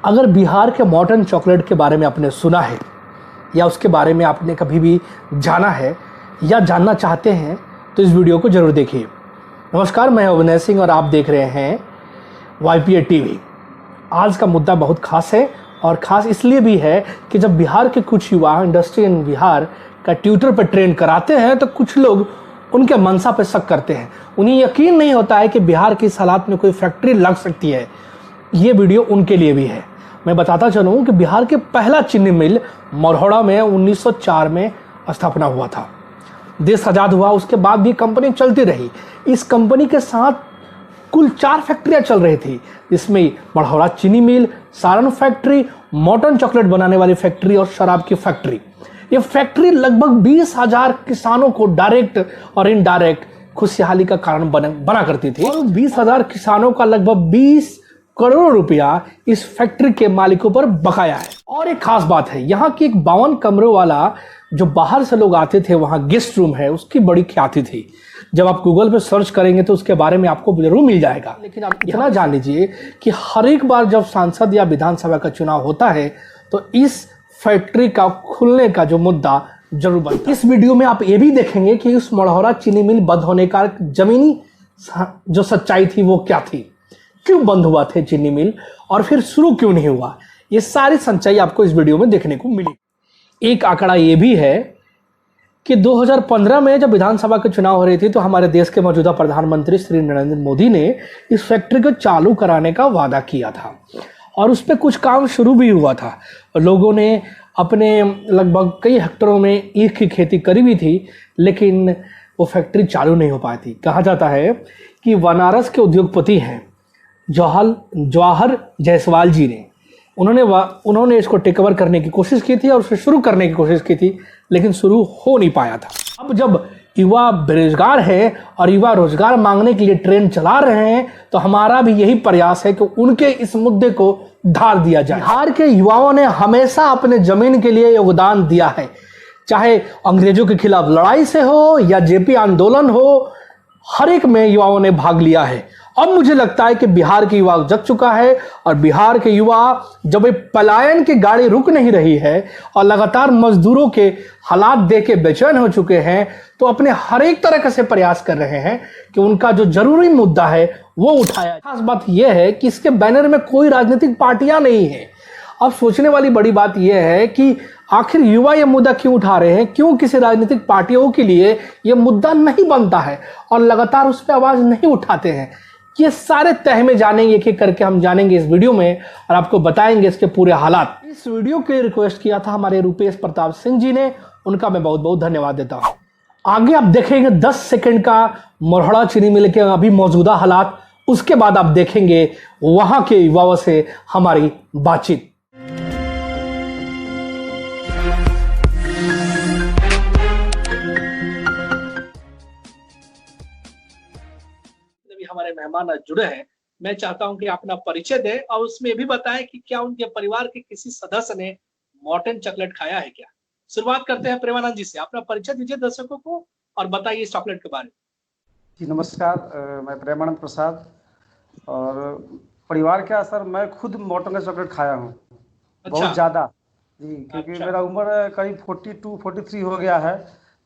अगर बिहार के Morton chocolate के बारे में आपने सुना है या उसके बारे में आपने कभी भी जाना है या जानना चाहते हैं तो इस वीडियो को ज़रूर देखिए। नमस्कार, मैं अविनय सिंह और आप देख रहे हैं YPA टीवी। आज का मुद्दा बहुत खास है और ख़ास इसलिए भी है कि जब बिहार के कुछ युवा इंडस्ट्री इन बिहार का ट्विटर पर ट्रेंड कराते हैं तो कुछ लोग उनके मंशा पर शक करते हैं। उन्हें यकीन नहीं होता है कि बिहार की इस हालात में कोई फैक्ट्री लग सकती है। ये वीडियो उनके लिए भी है। मैं बताता चलूँ कि बिहार के पहला चीनी मिल मरौड़ा में 1904 में स्थापना हुआ था। देश आज़ाद हुआ, उसके बाद भी कंपनी चलती रही। इस कंपनी के साथ कुल 4 फैक्ट्रियां चल रही थी, जिसमें मरौड़ा चीनी मिल, सारण फैक्ट्री, मॉर्टन चॉकलेट बनाने वाली फैक्ट्री और शराब की फैक्ट्री। ये फैक्ट्री लगभग 20,000 किसानों को डायरेक्ट और इनडायरेक्ट खुशहाली का कारण बना करती थी और 20,000 किसानों का लगभग 20 करोड़ रुपया इस फैक्ट्री के मालिकों पर बकाया है। और एक खास बात है, यहाँ की एक 52 कमरों वाला जो बाहर से लोग आते थे, वहाँ गेस्ट रूम है, उसकी बड़ी ख्याति थी। जब आप गूगल पे सर्च करेंगे तो उसके बारे में आपको जरूर मिल जाएगा। लेकिन आप इतना जान लीजिए कि हर एक बार जब सांसद या विधानसभा का चुनाव होता है तो इस फैक्ट्री का खुलने का जो मुद्दा जरूर बनता है। इस वीडियो में आप ये भी देखेंगे कि उस मरौड़ा चीनी मिल बंद होने का जमीनी जो सच्चाई थी वो क्या थी, क्यों बंद हुआ थे चीनी मिल और फिर शुरू क्यों नहीं हुआ। ये सारी सच्चाई आपको इस वीडियो में देखने को मिली। एक आंकड़ा ये भी है कि 2015 में जब विधानसभा के चुनाव हो रहे थे तो हमारे देश के मौजूदा प्रधानमंत्री श्री नरेंद्र मोदी ने इस फैक्ट्री को चालू कराने का वादा किया था और उस पर कुछ काम शुरू भी हुआ था। लोगों ने अपने लगभग कई हेक्टरों में ईख की खेती करी हुई थी, लेकिन वो फैक्ट्री चालू नहीं हो पाई थी। कहा जाता है कि बनारस के उद्योगपति हैं जवाहर जायसवाल जी ने उन्होंने इसको टेक ओवर करने की कोशिश की थी और उसे शुरू करने की कोशिश की थी, लेकिन शुरू हो नहीं पाया था। अब जब युवा बेरोजगार है और युवा रोजगार मांगने के लिए ट्रेंड चला रहे हैं तो हमारा भी यही प्रयास है कि उनके इस मुद्दे को धार दिया जाए। बिहार के युवाओं ने हमेशा अपने जमीन के लिए योगदान दिया है, चाहे अंग्रेजों के खिलाफ लड़ाई से हो या जेपी आंदोलन हो, हर एक में युवाओं ने भाग लिया है। अब मुझे लगता है कि बिहार के युवा जग चुका है और बिहार के युवा जब ये पलायन की गाड़ी रुक नहीं रही है और लगातार मजदूरों के हालात देख के बेचैन हो चुके हैं तो अपने हर एक तरह से प्रयास कर रहे हैं कि उनका जो जरूरी मुद्दा है वो उठाया। खास बात यह है कि इसके बैनर में कोई राजनीतिक पार्टियां नहीं है। अब सोचने वाली बड़ी बात यह है कि आखिर युवा ये मुद्दा क्यों उठा रहे हैं, क्यों किसी राजनीतिक पार्टियों के लिए ये मुद्दा नहीं बनता है और लगातार उस पर आवाज नहीं उठाते हैं। ये सारे तह में जानेंगे, एक एक करके हम जानेंगे इस वीडियो में और आपको बताएंगे इसके पूरे हालात। इस वीडियो के लिए रिक्वेस्ट किया था हमारे रुपेश प्रताप सिंह जी ने, उनका मैं बहुत बहुत धन्यवाद देता हूं। आगे आप देखेंगे 10 सेकंड का मरौड़ा चीनी मिल के अभी मौजूदा हालात, उसके बाद आप देखेंगे वहां के युवाओं से हमारी बातचीत। हमारे मेहमान आज जुड़े हैं, मैं चाहता हूं कि अपना परिचय दें और उसमें भी बताएं कि क्या उनके परिवार के किसी सदस्य ने मॉर्टन चॉकलेट खाया है क्या। शुरुआत करते हैं प्रेमानंद जी से। अपना परिचय दीजिए दर्शकों को और बताइए इस चॉकलेट के बारे में। जी नमस्कार, मैं प्रेमानंद प्रसाद और परिवार क्या सर, मैं खुद मॉर्टन का चॉकलेट खाया हूँ। अच्छा। बहुत ज़्यादा जी, क्योंकि मेरा उम्र करीब 42-43 हो गया है।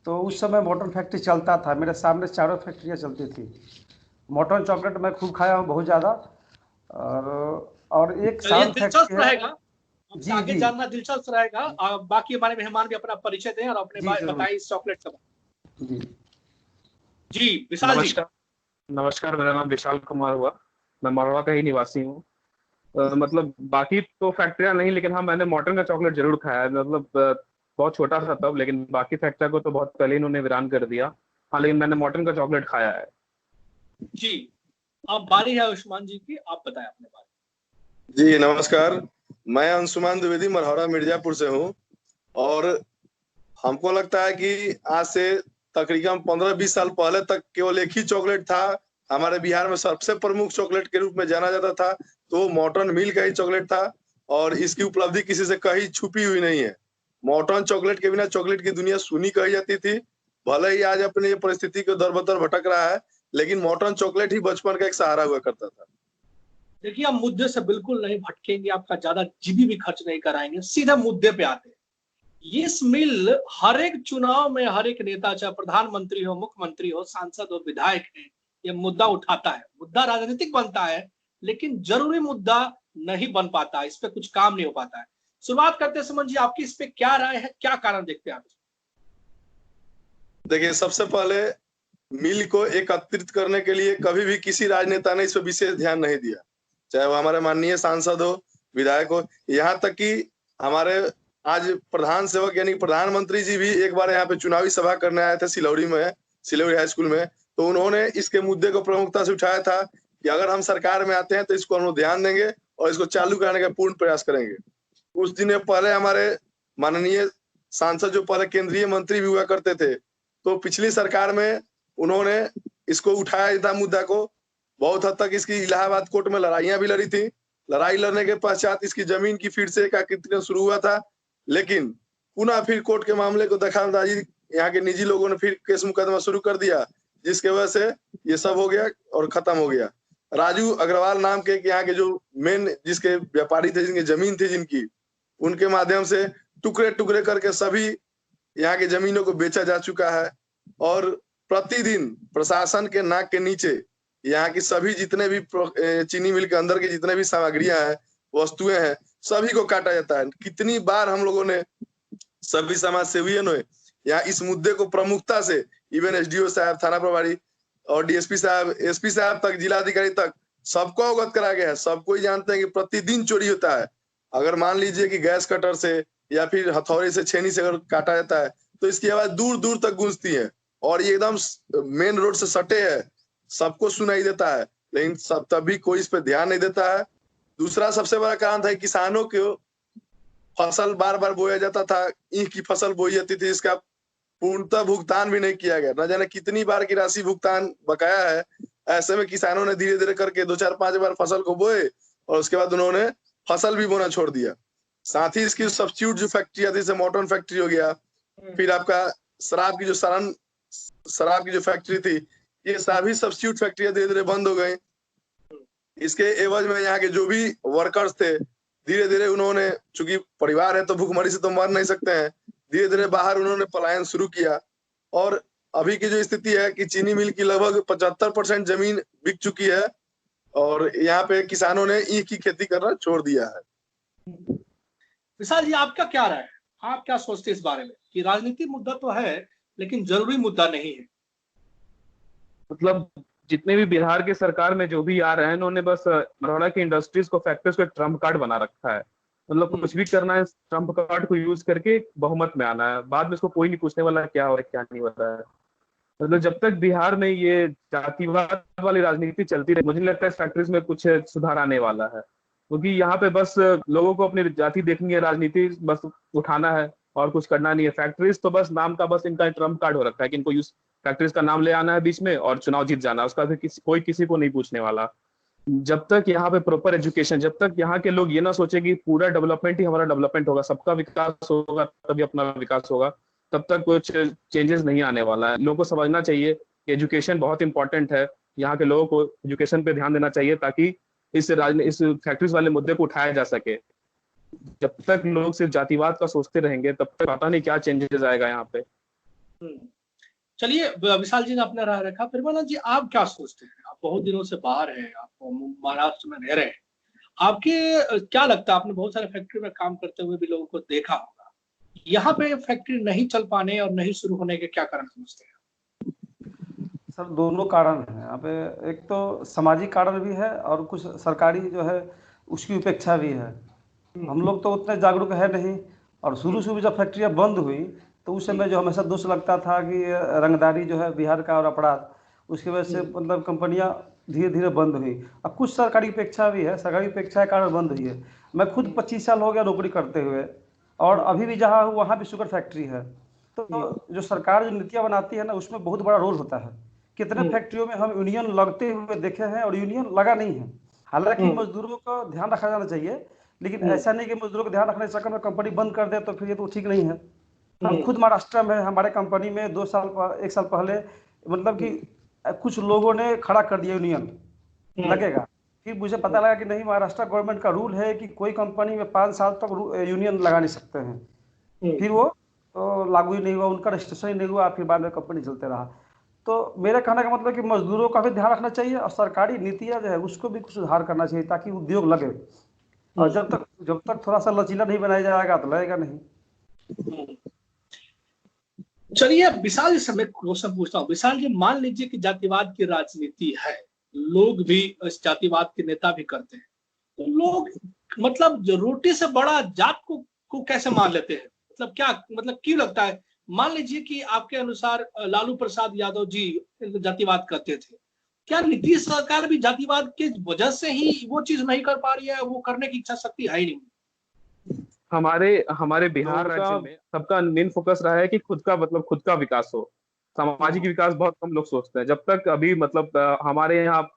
तो उस समय मॉर्टन फैक्ट्री चलता था, मेरे सामने चारों फैक्ट्रियाँ चलती थी। मॉर्टन चॉकलेट मैं खूब खाया हूँ, बहुत ज़्यादा। और एक साल दिलचस्प रहेगा, जी आगे जानना दिलचस्प रहेगा। बाकी हमारे मेहमान भी अपना परिचय दें और अपने बताइए इस चॉकलेट का। जी जी विशाल जी। नमस्कार, मेरा नाम विशाल कुमार हुआ, मैं मरौड़ा का ही निवासी हूँ। मतलब बाकी तो फैक्ट्रियां नहीं, लेकिन हाँ मैंने मॉर्टन का चॉकलेट जरूर खाया है। मतलब बहुत छोटा था तब, लेकिन बाकी फैक्ट्रिया को तो बहुत पहले इन्होंने वीरान कर दिया। हाँ, लेकिन मैंने मॉर्टन का चॉकलेट खाया है। जी अब बारी है उस्मान जी की, आप बताएं अपने बारे में। जी नमस्कार, मैं अंशुमान द्विवेदी मरौड़ा मिर्जापुर से हूँ और हमको लगता है कि आज से तकरीबन 15-20 साल पहले तक केवल एक ही चॉकलेट था हमारे बिहार में, सबसे प्रमुख चॉकलेट के रूप में जाना जाता था, तो मॉर्टन मिल का ही चॉकलेट था और इसकी उपलब्धि किसी से कहीं छुपी हुई नहीं है। मॉर्टन चॉकलेट के बिना चॉकलेट की दुनिया सुनी कही जाती थी। भले ही आज अपनी ये परिस्थिति को दर बदर भटक रहा है, लेकिन मॉर्टन चॉकलेट ही बचपन का एक सहारा हुआ करता था। देखिए, हम मुद्दे से बिल्कुल नहीं भटकेंगे, आपका ज्यादा जीबी भी खर्च नहीं कराएंगे, सीधा मुद्दे पे आते हैं। इस मिल हर एक चुनाव में हर एक नेता, चाहे प्रधानमंत्री हो, मुख्यमंत्री हो, सांसद हो, विधायक है, ये मुद्दा उठाता है। मुद्दा राजनीतिक बनता है, लेकिन जरूरी मुद्दा नहीं बन पाता, इस पे कुछ काम नहीं हो पाता है। शुरुआत करते हैं, सुमन जी, आपकी इस पे क्या राय है, क्या कारण देखते हैं आप? देखिए, सबसे पहले मिल को एकत्रित करने के लिए कभी भी किसी राजनेता ने इस पर विशेष ध्यान नहीं दिया, चाहे वो हमारे माननीय सांसद हो, विधायक हो, यहाँ तक कि हमारे आज प्रधान सेवक यानी प्रधानमंत्री जी भी एक बार यहाँ पे चुनावी सभा करने आए थे सिलौड़ी में, सिलौड़ी हाई स्कूल में। तो उन्होंने इसके मुद्दे को प्रमुखता से उठाया था कि अगर हम सरकार में आते हैं तो इसको हम लोग ध्यान देंगे और इसको चालू कराने का पूर्ण प्रयास करेंगे। कुछ दिन पहले हमारे माननीय सांसद जो पहले केंद्रीय मंत्री भी हुआ करते थे, तो पिछली सरकार में उन्होंने इसको उठाया था मुद्दा को। बहुत हद तक इसकी इलाहाबाद कोर्ट में लड़ाइयां भी लड़ी थी। लड़ाई लड़ने के पश्चात इसकी जमीन की फिर से एकीकरण शुरू हुआ था, लेकिन पुनः फिर कोर्ट के मामले को दखलंदाजी यहाँ के निजी लोगों ने फिर केस मुकदमा शुरू कर दिया, जिसके वजह से ये सब हो गया और खत्म हो गया। राजू अग्रवाल नाम के यहाँ के जो मेन जिसके व्यापारी थे, जिनकी जमीन थी जिनकी, उनके माध्यम से टुकड़े टुकड़े करके सभी यहाँ की जमीनों को बेचा जा चुका है। और प्रतिदिन प्रशासन के नाक के नीचे यहाँ की सभी जितने भी चीनी मिल के अंदर की जितने भी सामग्रियां हैं, वस्तुएं हैं, सभी को काटा जाता है। कितनी बार हम लोगों ने, सभी समाज सेवियों ने यहाँ इस मुद्दे को प्रमुखता से, इवन एसडीओ साहब, थाना प्रभारी और डीएसपी साहब, एसपी साहब तक, जिलाधिकारी तक, सबको अवगत कराया गया है। सबको ही जानते हैं कि प्रतिदिन चोरी होता है। अगर मान लीजिए कि गैस कटर से या फिर हथौड़े से, छेनी से अगर काटा जाता है तो इसकी आवाज दूर दूर तक गूंजती है और ये एकदम मेन रोड से सटे है, सबको सुनाई देता है, लेकिन सब तभी कोई इस पे ध्यान नहीं देता है। दूसरा सबसे बड़ा कारण था, किसानों को फसल बार बार बोया जाता था, ईख की फसल बोई जाती थी, इसका पूर्णतः भुगतान भी नहीं किया गया। न जाने कितनी बार की राशि भुगतान बकाया है। ऐसे में किसानों ने धीरे धीरे करके 2-4-5 बार फसल को बोए और उसके बाद उन्होंने फसल भी बोना छोड़ दिया। साथ ही इसकी सब्स्टिट्यूट जो फैक्ट्री आती है, मॉटन फैक्ट्री हो गया, फिर आपका शराब की जो फैक्ट्री थी, ये सभी सब्स्टिट्यूट फैक्ट्रियां धीरे धीरे बंद हो गई। इसके एवज में यहाँ के जो भी वर्कर्स थे, धीरे धीरे उन्होंने, चूंकि परिवार है तो भूखमरी से तो मर नहीं सकते हैं, धीरे धीरे बाहर उन्होंने पलायन शुरू किया। और अभी की जो स्थिति है कि चीनी मिल की लगभग 75% जमीन बिक चुकी है और यहाँ पे किसानों ने ईख की खेती करना छोड़ दिया है। विशाल जी, आपका क्या राय है? आप क्या सोचते हैं इस बारे में कि राजनीतिक मुद्दा तो है लेकिन जरूरी मुद्दा नहीं है? मतलब जितने भी बिहार के सरकार में जो भी आ रहे हैं, उन्होंने बस मरवाड़ा की इंडस्ट्रीज को, फैक्ट्रीज को एक ट्रम्प कार्ड बना रखा है। मतलब कुछ भी करना है, ट्रम्प कार्ड को यूज करके बहुमत में आना है, बाद में इसको कोई नहीं पूछने वाला क्या हो रहा है क्या नहीं हो रहा है। मतलब जब तक बिहार में ये जातिवाद वाली राजनीति चलती रही, मुझे नहीं लगता है फैक्ट्रीज में कुछ सुधार आने वाला है, क्योंकि यहाँ पे बस लोगों को अपनी जाति देखनी है, राजनीति बस उठाना है और कुछ करना नहीं है। फैक्ट्रीज तो बस नाम का, बस इनका ट्रम्प कार्ड हो रखा है कि इनको यूज फैक्ट्रीज का नाम ले आना है बीच में और चुनाव जीत जाना, उसका फिर कोई किसी को नहीं पूछने वाला। जब तक यहाँ पे प्रॉपर एजुकेशन, जब तक यहाँ के लोग ये ना सोचे कि पूरा डेवलपमेंट ही हमारा डेवलपमेंट होगा, सबका विकास होगा तभी अपना विकास होगा, तब तक कुछ चेंजेस नहीं आने वाला है। लोगों को समझना चाहिए कि एजुकेशन बहुत इंपॉर्टेंट है, यहाँ के लोगों को एजुकेशन पे ध्यान देना चाहिए ताकि इस फैक्ट्रीज वाले मुद्दे को उठाया जा सके। जब तक लोग सिर्फ जातिवाद का सोचते रहेंगे तब तक पता नहीं क्या चेंजेस आएगा यहाँ पे। चलिए, विशाल जी ने अपना राय रखा। प्रेमानंद जी, आप क्या सोचते हैं? आप बहुत दिनों से बाहर हैं, आप महाराष्ट्र में रह रहे हैं, आपके क्या लगता है? आपने बहुत सारे फैक्ट्री में काम करते हुए भी लोगों को देखा होगा, यहाँ पे फैक्ट्री नहीं चल पाने और नहीं शुरू होने के क्या कारण समझते हैं? सर, दोनों कारण हैं यहाँ पे। एक तो सामाजिक कारण भी है और कुछ सरकारी जो है उसकी उपेक्षा भी है। हम लोग तो उतने जागरूक है नहीं, और शुरू शुरू जब फैक्ट्रियाँ बंद हुई तो उस समय जो हमेशा दोष लगता था कि रंगदारी जो है बिहार का और अपराध, उसकी वजह से मतलब कंपनियां धीरे धीरे बंद हुई। अब कुछ सरकारी उपेक्षा भी है, सरकारी उपेक्षा के कारण बंद हुई है। मैं खुद 25 साल हो गया नौकरी करते हुए, और अभी भी जहाँ हूँ वहाँ भी शुगर फैक्ट्री है। तो जो सरकार जो नीतियाँ बनाती है ना, उसमें बहुत बड़ा रोल होता है। कितने फैक्ट्रियों में हम यूनियन लगते हुए देखे हैं और यूनियन लगा नहीं है। हालांकि मजदूरों को ध्यान रखा जाना चाहिए, लेकिन ऐसा नहीं कि मजदूरों को ध्यान रखने से में कंपनी बंद कर दे तो फिर ये तो ठीक नहीं है। हम खुद महाराष्ट्र में हमारे कंपनी में 1 साल पहले मतलब कि कुछ लोगों ने खड़ा कर दिया यूनियन लगेगा, फिर मुझे पता लगा कि नहीं, महाराष्ट्र गवर्नमेंट का रूल है कि कोई कंपनी में 5 साल तक यूनियन लगा नहीं सकते हैं। फिर वो तो लागू ही नहीं हुआ, उनका रजिस्ट्रेशन ही नहीं हुआ, फिर बाद में कंपनी चलते रहा। तो मेरे कहने का मतलब कि मजदूरों का भी ध्यान रखना चाहिए और सरकारी नीतियाँ जो है उसको भी कुछ सुधार करना चाहिए ताकि उद्योग लगे। और जब तक थोड़ा सा लचीला नहीं बनाया जाएगा तो लगेगा नहीं। चलिए विशाल जी से मैं क्वेश्चन पूछता हूँ। विशाल जी, मान लीजिए कि जातिवाद की राजनीति है, लोग भी इस जातिवाद के नेता भी करते हैं, तो लोग मतलब जो रोटी से बड़ा जात को कैसे मान लेते हैं? मतलब क्या, मतलब क्यों लगता है? मान लीजिए कि आपके अनुसार लालू प्रसाद यादव जी जातिवाद करते थे, क्या नीतीश सरकार भी जातिवाद की वजह से ही वो चीज नहीं कर पा रही है? वो करने की इच्छा शक्ति है ही नहीं। हमारे बिहार राज्य में सबका मेन फोकस रहा है कि खुद का विकास हो। सामाजिक विकास बहुत कम लोग सोचते हैं। जब तक अभी हमारे यहाँ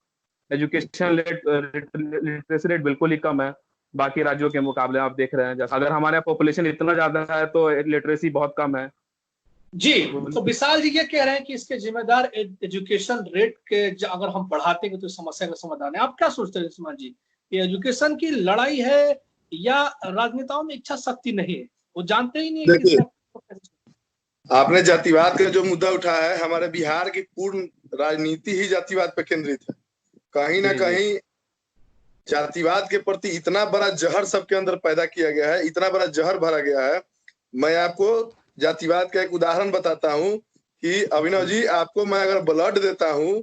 एजुकेशन लिटरेसी रेट बिल्कुल ही कम है बाकी राज्यों के मुकाबले। आप देख रहे हैं, जैसे अगर हमारे यहाँ पॉपुलेशन इतना ज्यादा है तो लिटरेसी बहुत कम है जी। तो विशाल जी ये कह रहे हैं कि इसके जिम्मेदार एजुकेशन रेट के अगर हम बढ़ाते हैं तो समस्या का समाधान है। आप क्या सोचते हैं सुमन जी, ये एजुकेशन की लड़ाई है या राजनेताओं में इच्छा शक्ति नहीं है? वो जानते ही नहीं है कि आपने जातिवाद का जो मुद्दा उठाया है, हमारे बिहार की पूर्ण राजनीति ही जातिवाद पर केंद्रित है। कहीं ना कहीं जातिवाद के प्रति इतना बड़ा जहर सबके अंदर पैदा किया गया है, इतना बड़ा जहर भरा गया है। मैं आपको जातिवाद का एक उदाहरण बताता हूं कि अभिनव जी, आपको मैं अगर ब्लड देता हूं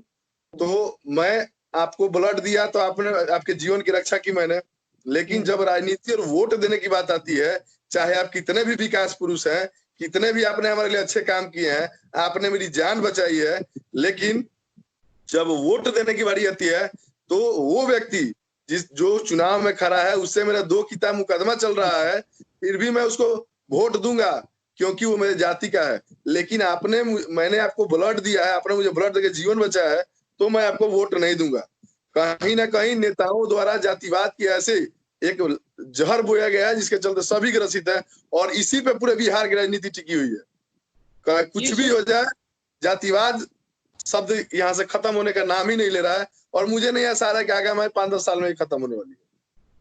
तो मैं आपको ब्लड दिया तो आपने आपके जीवन की रक्षा की मैंने, लेकिन जब राजनीति और वोट देने की बात आती है, चाहे आप कितने भी विकास पुरुष हैं, कितने भी आपने हमारे लिए अच्छे काम किए हैं, आपने मेरी जान बचाई है, लेकिन जब वोट देने की बारी आती है तो वो व्यक्ति जो चुनाव में खड़ा है उससे मेरा 2 किताब मुकदमा चल रहा है, फिर भी मैं उसको वोट दूंगा क्योंकि वो मेरे जाति का है। लेकिन मैंने आपको ब्लड दिया है, आपने मुझे ब्लड देकर जीवन बचाया है, तो मैं आपको वोट नहीं दूंगा। कहीं ना कहीं नेताओं द्वारा जातिवाद की ऐसे एक जहर बोया गया है जिसके चलते सभी ग्रसित है और इसी पे पूरे बिहार की राजनीति टिकी हुई है। कुछ भी हो जाए, जातिवाद शब्द यहाँ से खत्म होने का नाम ही नहीं ले रहा है और मुझे नहीं ऐसा रहा है कि आगामी 5-10 साल में ही खत्म होने वाली है।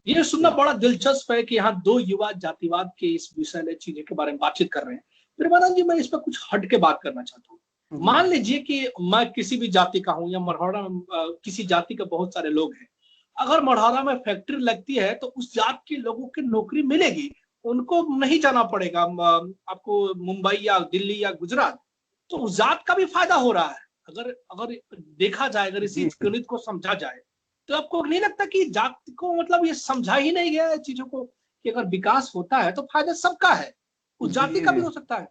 ये सुनना बड़ा दिलचस्प है कि यहाँ 2 युवा जातिवाद के इस विषय चीजें के बारे में बातचीत कर रहे हैं। प्रेमानंद जी, मैं इस पर कुछ हट के बात करना चाहता हूँ। मान लीजिए कि मैं किसी भी जाति का हूँ या मरहौड़ा किसी जाति के बहुत सारे लोग हैं, अगर मरहौड़ा में फैक्ट्री लगती है तो उस जात के लोगों की नौकरी मिलेगी, उनको नहीं जाना पड़ेगा आपको मुंबई या दिल्ली या गुजरात। तो उस जात का भी फायदा हो रहा है। अगर देखा जाए, अगर इसी गणित को समझा जाए, तो आपको नहीं लगता कि जाति को मतलब ये समझा ही नहीं गया है चीजों को कि अगर विकास होता है तो फायदा सबका है, उस जाति का भी हो सकता है?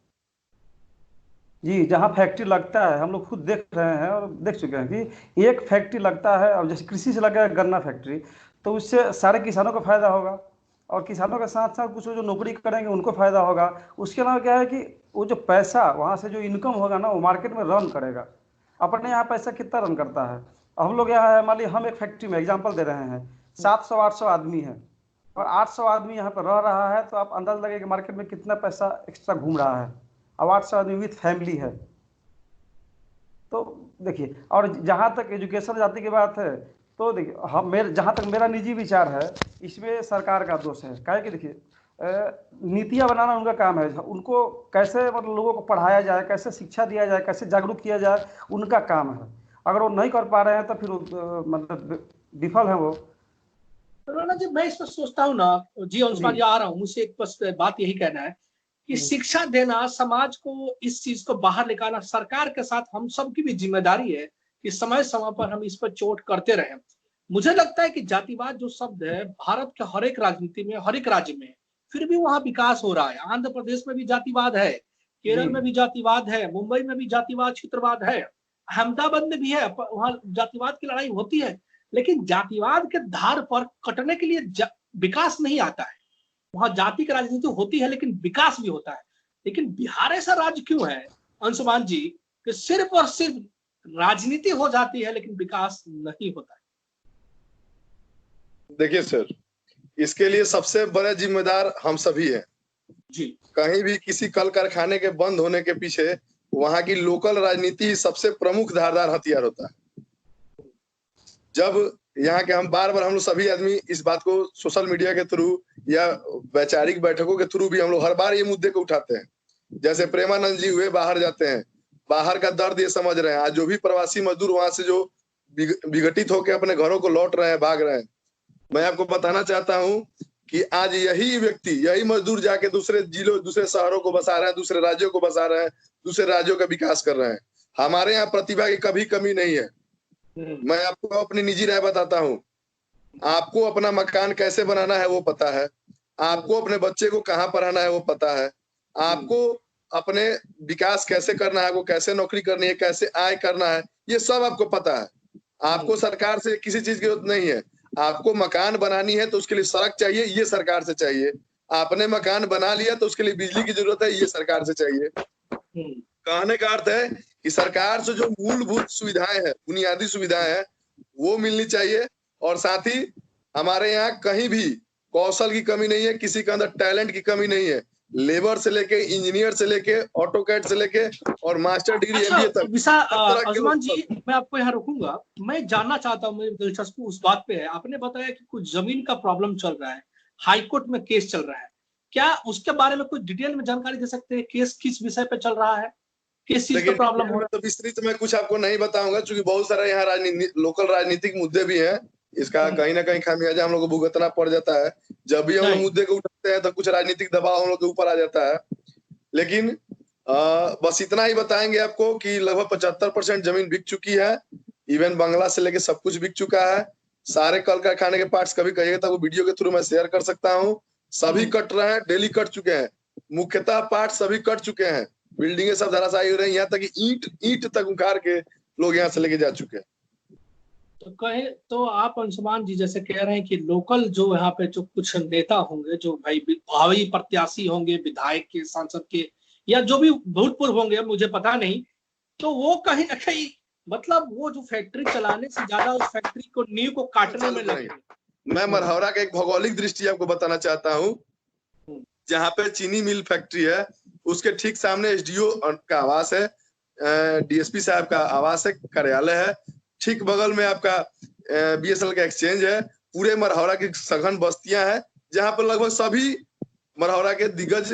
जी, जहाँ फैक्ट्री लगता है, हम लोग खुद देख रहे हैं और देख चुके हैं कि एक फैक्ट्री लगता है, और जैसे कृषि से लगा है गन्ना फैक्ट्री, तो उससे सारे किसानों को फायदा होगा और किसानों के साथ साथ कुछ जो नौकरी करेंगे उनको फायदा होगा। उसके अलावा क्या है कि वो जो पैसा वहाँ से जो इनकम होगा ना, वो मार्केट में रन करेगा। अपने यहाँ पैसा कितना रन करता है? हम लोग यहाँ है, मान लीजिए हम एक फैक्ट्री में एग्जांपल दे रहे हैं, 700-800 आदमी है और 800 आदमी यहाँ पर रह रहा है, तो आप अंदाज लगाइए कि मार्केट में कितना पैसा एक्स्ट्रा घूम रहा है। अब 800 आदमी विथ फैमिली है, तो देखिए। और जहाँ तक एजुकेशन जाति की बात है, तो देखिए जहाँ तक मेरा निजी विचार है, इसमें सरकार का दोष है। क्या है कि देखिए, नीतियाँ बनाना उनका काम है, उनको कैसे मतलब लोगों को पढ़ाया जाए, कैसे शिक्षा दिया जाए, कैसे जागरूक किया जाए, उनका काम है। अगर वो नहीं कर पा रहे हैं तो फिर मतलब विफल है वो। रोना जी, मैं इस पर सोचता हूँ ना जी, अंशुमान जी आ रहा हूँ, मुझसे एक बस बात यही कहना है कि शिक्षा देना, समाज को इस चीज को बाहर निकालना सरकार के साथ हम सब की भी जिम्मेदारी है कि समय समय पर हम इस पर चोट करते रहें। मुझे लगता है कि जातिवाद जो शब्द है भारत के हर एक राजनीति में, हर एक राज्य में, फिर भी वहां विकास हो रहा है। आंध्र प्रदेश में भी जातिवाद है, केरल में भी जातिवाद है, मुंबई में भी जातिवाद क्षेत्रवाद है, अहमदाबाद में भी है, वहां जातिवाद की लड़ाई होती है। लेकिन जातिवाद के धार पर कटने के लिए विकास नहीं आता है। वहां जाति की राजनीति होती है लेकिन विकास भी होता है। लेकिन बिहार ऐसा राज्य क्यों है अंशुमान जी कि सिर्फ और सिर्फ राजनीति हो जाती है लेकिन विकास नहीं होता है? देखिए सर, इसके लिए सबसे बड़े जिम्मेदार हम सभी हैं जी। कहीं भी किसी कल कारखाने के बंद होने के पीछे वहां की लोकल राजनीति सबसे प्रमुख धारदार हथियार होता है। जब यहाँ के हम बार बार हम लोग सभी आदमी इस बात को सोशल मीडिया के थ्रू या वैचारिक बैठकों के थ्रू भी हम लोग हर बार ये मुद्दे को उठाते हैं। जैसे प्रेमानंद जी हुए, बाहर जाते हैं, बाहर का दर्द ये समझ रहे हैं। आज जो भी प्रवासी मजदूर वहां से जो विघटित होकर अपने घरों को लौट रहे हैं, भाग रहे हैं, मैं आपको बताना चाहता हूँ कि आज यही व्यक्ति, यही मजदूर जाके दूसरे जिलों, दूसरे शहरों को बसा रहे हैं, दूसरे राज्यों को बसा रहे हैं, दूसरे राज्यों का विकास कर रहे हैं। हमारे यहाँ प्रतिभा की कभी कमी नहीं है। मैं आपको अपनी निजी राय बताता हूँ। आपको अपना मकान कैसे बनाना है वो पता है, आपको अपने बच्चे को कहाँ पढ़ाना है वो पता है, आपको अपने विकास कैसे करना है, वो कैसे नौकरी करनी है, कैसे आय करना है, ये सब आपको पता है। आपको सरकार से किसी चीज की जरूरत नहीं है। आपको मकान बनानी है तो उसके लिए सड़क चाहिए, ये सरकार से चाहिए। आपने मकान बना लिया तो उसके लिए बिजली की जरूरत है, ये सरकार से चाहिए। कहने का अर्थ है कि सरकार से जो मूलभूत सुविधाएं हैं, बुनियादी सुविधाएं हैं, वो मिलनी चाहिए। और साथ ही हमारे यहाँ कहीं भी कौशल की कमी नहीं है, किसी के अंदर टैलेंट की कमी नहीं है। लेबर से लेके, इंजीनियर से लेके, ऑटोकैड से लेके और मास्टर डिग्री एमबीए तक। अंशुमान जी, मैं आपको यहाँ रुकूंगा। मैं जानना चाहता हूँ, मेरी दिलचस्पी उस बात पे है। आपने बताया कि कुछ जमीन का प्रॉब्लम चल रहा है, हाई कोर्ट में केस चल रहा है, क्या उसके बारे में कुछ डिटेल में जानकारी दे सकते हैं? केस किस विषय पे चल रहा है, किस चीज का प्रॉब्लम हो रहा है? तो विस्तृत मैं कुछ आपको नहीं बताऊंगा, क्योंकि बहुत सारे यहाँ लोकल राजनीतिक मुद्दे भी हैं। इसका कहीं ना कहीं खामियाजा हम लोग को भुगतना पड़ जाता है। जब भी हम लोग मुद्दे को उठाते हैं तो कुछ राजनीतिक दबाव हम लोग के ऊपर आ जाता है। लेकिन बस इतना ही बताएंगे आपको कि लगभग 75% जमीन बिक चुकी है। इवन बंगला से लेके सब कुछ बिक चुका है। सारे कल कारखाने के पार्ट्स कभी कहिएगा तो वो वीडियो के थ्रू मैं शेयर कर सकता हूँ। सभी कट रहे हैं, डेली कट चुके हैं। मुख्यतः पार्ट सभी कट चुके हैं। बिल्डिंगें सब धराशायी हो रही हैं, यहाँ तक कि ईंट तक उखाड़ के लोग यहाँ से लेके जा चुके हैं। तो कहे तो आप अंशुमान जी जैसे कह रहे हैं कि लोकल जो यहाँ पे जो कुछ नेता होंगे, जो भावी प्रत्याशी होंगे, विधायक के, सांसद के, या जो भी भूतपूर्व होंगे, मुझे पता नहीं, तो वो कहीं ना कहीं मतलब वो जो फैक्ट्री चलाने से ज्यादा उस फैक्ट्री को नींव को काटने में लगे। मैं मरहौरा का एक भौगोलिक दृष्टि आपको बताना चाहता हूँ। जहाँ पे चीनी मिल फैक्ट्री है, उसके ठीक सामने एसडीओ का आवास है, डीएसपी साहब का आवास है, कार्यालय है। ठीक बगल में आपका बीएसएनएल का एक्सचेंज है। पूरे मरहौरा की सघन बस्तियां हैं, जहां पर लगभग सभी मरहौरा के दिग्गज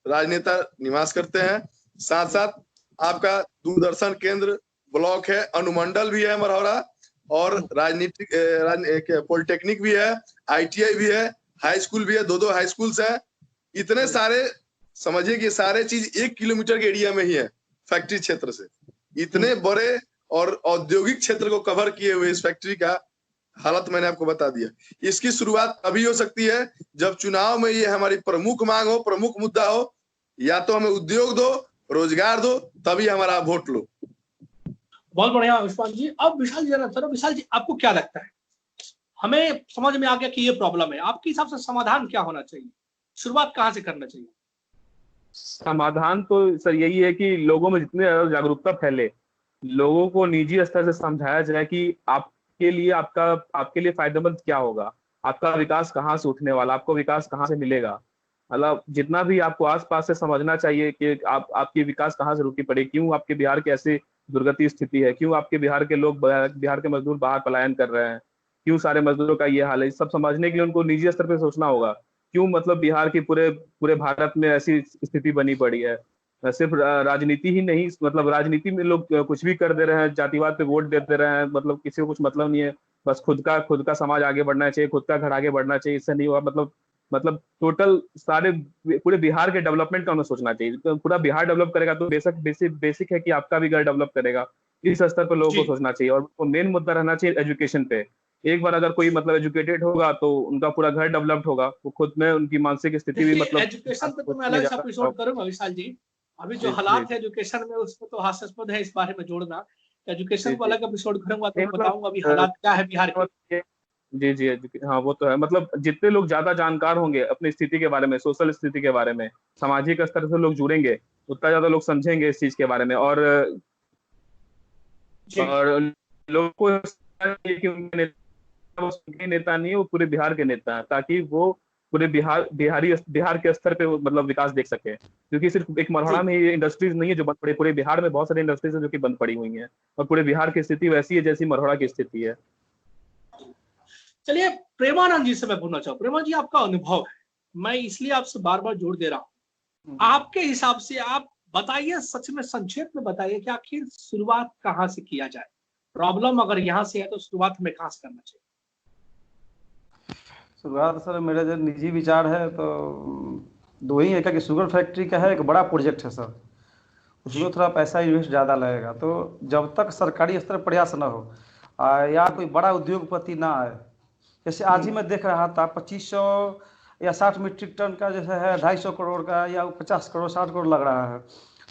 राजनेता निवास करते हैं। साथ साथ आपका दूरदर्शन केंद्र ब्लॉक है, अनुमंडल भी है मरहौरा, और राजनीतिक पॉलिटेक्निक भी है, आईटीआई भी है, हाई स्कूल भी है, दो हाई स्कूल्स हैं। इतने सारे, समझिए कि सारे चीज 1 किलोमीटर के एरिया में ही है फैक्ट्री क्षेत्र से। इतने बड़े और औद्योगिक क्षेत्र को कवर किए हुए इस फैक्ट्री का हालत मैंने आपको बता दिया। इसकी शुरुआत अभी हो सकती है जब चुनाव में ये हमारी प्रमुख मांग हो, प्रमुख मुद्दा हो, या तो हमें उद्योग दो, रोजगार दो, तभी हमारा वोट लो। बहुत बढ़िया विशाल जी। अब विशाल जी जाना चाह, विशाल जी आपको क्या लगता है? हमें समझ में आ गया कि ये प्रॉब्लम है, आपके हिसाब से समाधान क्या होना चाहिए? शुरुआत कहाँ से करना चाहिए? समाधान तो सर यही है कि लोगों में जितनी ज्यादा जागरूकता फैले, लोगों को निजी स्तर से समझाया जाए कि आपके लिए फायदेमंद क्या होगा, आपका विकास कहाँ से उठने वाला, आपको विकास कहाँ से मिलेगा। मतलब जितना भी आपको आसपास से समझना चाहिए कि आपकी विकास कहाँ से रुकी पड़ी, क्यों आपके बिहार की ऐसी दुर्गति स्थिति है, क्यों आपके बिहार के लोग, बिहार के मजदूर बाहर पलायन कर रहे हैं, क्यों सारे मजदूरों का ये हाल है। सब समझने के लिए उनको निजी स्तर पर सोचना होगा। क्यों मतलब बिहार की पूरे भारत में ऐसी स्थिति बनी पड़ी है। सिर्फ राजनीति ही नहीं, मतलब राजनीति में लोग कुछ भी कर दे रहे हैं, जातिवाद पे वोट देते रहे हैं, मतलब किसी को कुछ मतलब नहीं है। बस खुद का समाज आगे बढ़ना चाहिए, खुद का घर आगे बढ़ना चाहिए, इससे नहीं हुआ। मतलब टोटल सारे पूरे बिहार के डेवलपमेंट का हमें सोचना चाहिए। तो पूरा बिहार डेवलप करेगा तो बेसिक है कि आपका भी घर डेवलप करेगा। इस स्तर पर लोगों को सोचना चाहिए। और मेन मुद्दा रहना चाहिए एजुकेशन पे। एक बार अगर कोई मतलब एजुकेटेड होगा तो उनका पूरा घर डेवलप्ड होगा, वो खुद में उनकी मानसिक स्थिति भी मतलब। एजुकेशन पे तो मैं अलग से एपिसोड करूंगा विशाल जी। अभी जो हालात है एजुकेशन में, उसमें तो हास्यास्पद है इस बारे में जोड़ना। एजुकेशन को अलग एपिसोड करूंगा तो बताऊंगा अभी हालात क्या है बिहार के। जी, हाँ वो तो है। मतलब जितने लोग ज्यादा जानकार होंगे अपनी स्थिति के बारे में, सोशल स्थिति के बारे में, सामाजिक स्तर से लोग जुड़ेंगे, उतना ज्यादा लोग समझेंगे इस चीज के बारे में। और लोगों को उनके नेता नहीं है, वो पूरे बिहार के नेता है, ताकि वो पूरे बिहार के स्तर पे मतलब विकास देख सके। क्योंकि सिर्फ एक मरहौड़ा में ही इंडस्ट्रीज नहीं है जो बंद पड़ी, पूरे बिहार में बहुत सारी इंडस्ट्रीज है जो कि बंद पड़ी हुई हैं, और पूरे बिहार की स्थिति वैसी है जैसी मरहौड़ा की स्थिति है। चलिए प्रेमानंद जी से मैं पूछना चाहूँ, प्रेमानंद जी आपका अनुभव है, मैं इसलिए आपसे बार बार जोड़ दे रहा हूँ, आपके हिसाब से आप बताइए, सच में संक्षेप में बताइए कि आखिर शुरुआत कहाँ से किया जाए, प्रॉब्लम अगर यहाँ से है तो शुरुआत हमें कहाँ से करना चाहिए? शुरुआत सर मेरा जो निजी विचार है तो दो ही है, कि शुगर फैक्ट्री का है, एक बड़ा प्रोजेक्ट है सर, उसमें थोड़ा पैसा इन्वेस्ट ज़्यादा लगेगा। तो जब तक सरकारी स्तर पर प्रयास न हो या कोई बड़ा उद्योगपति ना आए, जैसे आज ही मैं देख रहा था 2500 या 60 मीट्रिक टन का जैसे है 250 करोड़ का या 50 करोड़ 60 करोड़ लग रहा है,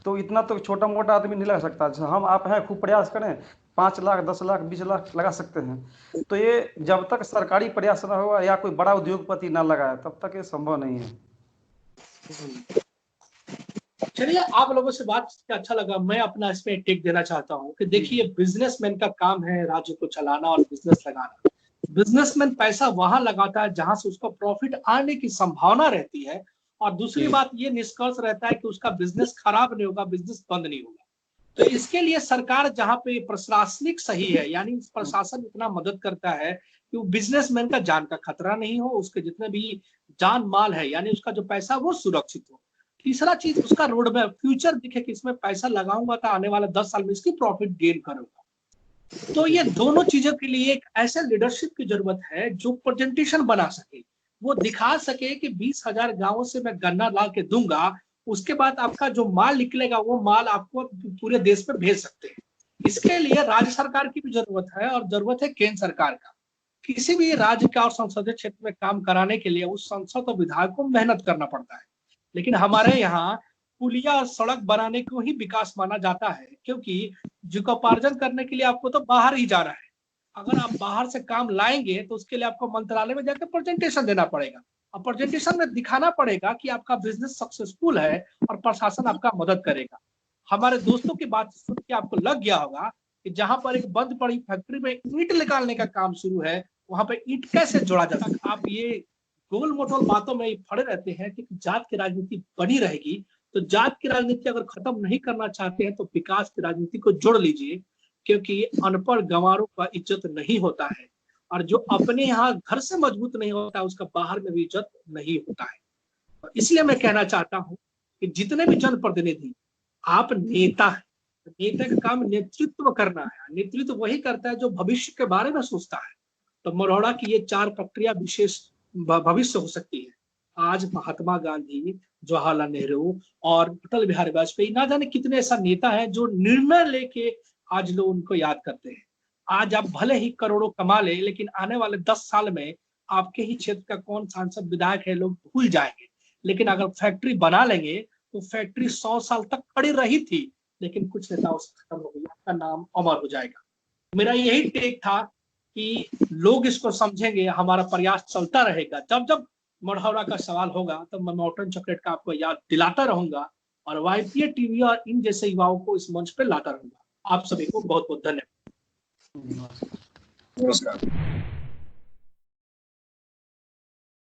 तो इतना तो छोटा मोटा आदमी नहीं लगा सकता। जैसे हम आप हैं खूब प्रयास करें 5 लाख 10 लाख 20 लाख लगा सकते हैं। तो ये जब तक सरकारी प्रयास न हो या कोई बड़ा उद्योगपति ना लगाए तब तक ये संभव नहीं है। चलिए आप लोगों से बात करके अच्छा लगा। मैं अपना इसमें टेक देना चाहता हूँ कि देखिए बिजनेसमैन का काम है राज्य को चलाना और बिजनेस लगाना। बिजनेसमैन पैसा वहां लगाता है जहां से उसको प्रॉफिट आने की संभावना रहती है, और दूसरी बात ये निष्कर्ष रहता है कि उसका बिजनेस खराब नहीं होगा, बिजनेस बंद नहीं होगा। तो इसके लिए सरकार जहां पे प्रशासनिक सही है, यानी प्रशासन इतना मदद करता है कि वो बिजनेसमैन का जान का खतरा नहीं हो, उसके जितने भी जान माल है यानी उसका जो पैसा वो सुरक्षित हो। तीसरा चीज उसका रोड मैप फ्यूचर दिखे कि इसमें पैसा लगाऊंगा तो आने वाले 10 साल में इसकी प्रॉफिट गेन करूंगा। तो ये दोनों चीजों के लिए एक ऐसे लीडरशिप की जरूरत है जो प्रेजेंटेशन बना सके, वो दिखा सके कि 20,000 गांवों से मैं गन्ना ला के दूंगा, उसके बाद आपका जो माल निकलेगा वो माल आपको पूरे देश में भेज सकते हैं। इसके लिए राज्य सरकार की भी जरूरत है और जरूरत है केंद्र सरकार का। किसी भी राज्य का और संसदीय क्षेत्र में काम कराने के लिए उस संसद और विधायक को मेहनत करना पड़ता है, लेकिन हमारे यहाँ पुलिया सड़क बनाने को ही विकास माना जाता है, क्योंकि जीविकोपार्जन करने के लिए आपको तो बाहर ही जाना है। अगर आप बाहर से काम लाएंगे तो उसके लिए आपको मंत्रालय में जाकर प्रेजेंटेशन देना पड़ेगा, और प्रेजेंटेशन में दिखाना पड़ेगा कि आपका बिजनेस सक्सेसफुल है और प्रशासन आपका मदद करेगा। हमारे दोस्तों की बात सुन के आपको लग गया होगा कि जहां पर एक बंद पड़ी फैक्ट्री में ईंट निकालने का काम शुरू है, वहां पे ईंट कैसे जोड़ा जाता है। आप ये गोल मोटोल बातों में पड़े रहते हैं कि जात की राजनीति बनी रहेगी। तो जात की राजनीति अगर खत्म नहीं करना चाहते हैं तो विकास की राजनीति को जोड़ लीजिए, क्योंकि अनपढ़ गंवारों का इज्जत नहीं होता है, और जो अपने यहाँ घर से मजबूत नहीं होता उसका बाहर में भी इज्जत नहीं होता है। इसलिए मैं कहना चाहता हूँ कि जितने भी जनप्रतिनिधि, आप नेता है, नेता का काम नेतृत्व करना है। नेतृत्व वही करता है जो भविष्य के बारे में सोचता है। तो मरोड़ा की ये 4 प्रक्रिया विशेष भविष्य हो सकती है। आज महात्मा गांधी, जवाहरलाल नेहरू और अटल बिहारी वाजपेयी, ना जाने कितने ऐसा नेता है जो निर्णय लेके आज लोग उनको याद करते हैं। आज आप भले ही करोड़ों कमा ले, लेकिन आने वाले 10 साल में आपके ही क्षेत्र का कौन सांसद विधायक है लोग भूल जाएंगे। लेकिन अगर फैक्ट्री बना लेंगे तो फैक्ट्री 100 साल तक खड़ी रही थी, लेकिन कुछ नेताओं से खत्म हो गई, आपका नाम अमर हो जाएगा। मेरा यही टेक था कि लोग इसको समझेंगे, हमारा प्रयास चलता रहेगा। जब जब मढ़ौरा का सवाल होगा तो मैं मॉर्टन चॉकलेट का आपको याद दिलाता रहूंगा, और वाईपीए टीवी और इन जैसे युवाओं को इस मंच पे लाता रहूंगा। आप सभी को बहुत बहुत धन्यवाद। नमस्कार।